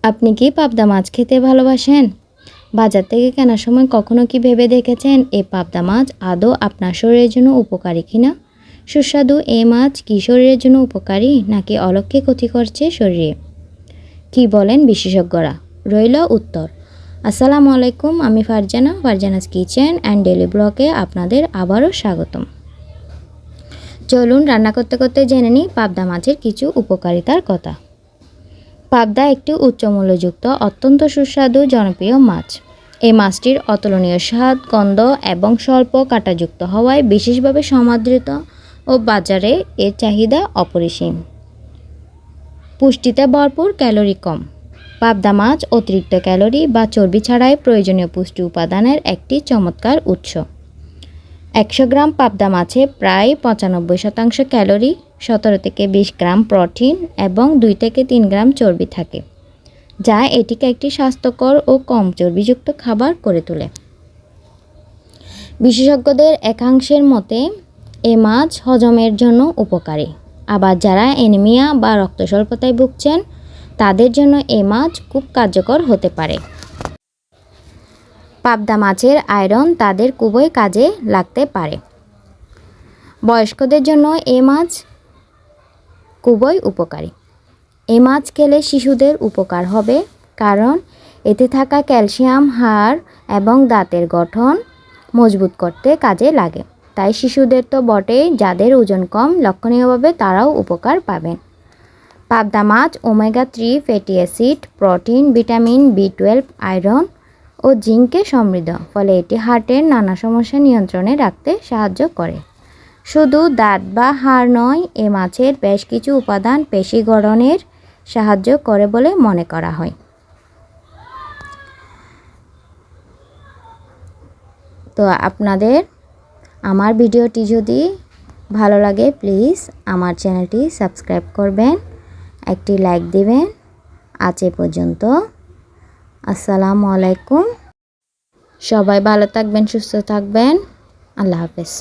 আপনি কি পাবদা মাছ খেতে ভালোবাসেন? বাজার থেকে কেনার সময় কখনো কি ভেবে দেখেছেন এই পাবদা মাছ আদৌ আপনার শরীরের জন্য উপকারী কিনা? সুস্বাদু এই মাছ কি শরীরের জন্য উপকারী নাকি অলক্ষ্যে ক্ষতি করছে শরীরে? কি বলেন বিশেষজ্ঞরা? রইল উত্তর। আসসালামু আলাইকুম, আমি ফারজানাস কিচেন অ্যান্ড ডেলি ব্লগে আপনাদের আবারও স্বাগতম। চলুন রান্না করতে করতে জেনে নিই পাবদা মাছের কিছু উপকারিতার কথা। পাবদা একটি উচ্চমূল্যযুক্ত অত্যন্ত সুস্বাদু জনপ্রিয় মাছ। এই মাছটির অতুলনীয় স্বাদ, গন্ধ এবং স্বল্প কাঁটাযুক্ত হওয়ায় বিশেষভাবে সমাদৃত ও বাজারে এর চাহিদা অপরিসীম। পুষ্টিতে ভরপুর, ক্যালোরি কম। পাবদা মাছ অতিরিক্ত ক্যালোরি বা চর্বি ছাড়াই প্রয়োজনীয় পুষ্টি উপাদানের একটি চমৎকার উৎস। 100 গ্রাম পাবদা মাছে প্রায় 95% ক্যালোরি, 17 থেকে 20 গ্রাম প্রোটিন এবং 2 থেকে 3 গ্রাম চর্বি থাকে, যা এটিকে একটি স্বাস্থ্যকর ও কম চর্বিযুক্ত খাবার করে তোলে। বিশেষজ্ঞদের একাংশের মতে এ মাছ হজমের জন্য উপকারী। আবার যারা অ্যানিমিয়া বা রক্ত স্বল্পতায় ভুগছেন তাদের জন্য এ মাছ খুব কার্যকর হতে পারে। পাবদা মাছের আয়রন তাদের খুবই কাজে লাগতে পারে। বয়স্কদের জন্য এ মাছ খুবই উপকারী। এ মাছ খেলে শিশুদের উপকার হবে, কারণ এতে থাকা ক্যালসিয়াম হাড় এবং দাঁতের গঠন মজবুত করতে কাজে লাগে। তাই শিশুদের তো বটেই, যাদের ওজন কম লক্ষণীয়ভাবে তারাও উপকার পাবেন। পাবদা মাছ omega 3 fatty acid, protein, vitamin B12, iron ও জিঙ্কে সমৃদ্ধ, ফলে এটি হার্টের নানা সমস্যা নিয়ন্ত্রণে রাখতে সাহায্য করে। শুধু দাঁত বা হাড় নয়, এ মাছের বেশ কিছু উপাদান পেশি গঠনের সাহায্য করে বলে মনে করা হয়। তো আপনাদের আমার ভিডিওটি যদি ভালো লাগে প্লিজ আমার চ্যানেলটি সাবস্ক্রাইব করবেন, একটি লাইক দিবেন। আজ এ পর্যন্ত। আসসালামু আলাইকুম। সবাই ভালো থাকবেন, সুস্থ থাকবেন। আল্লাহ হাফেজ।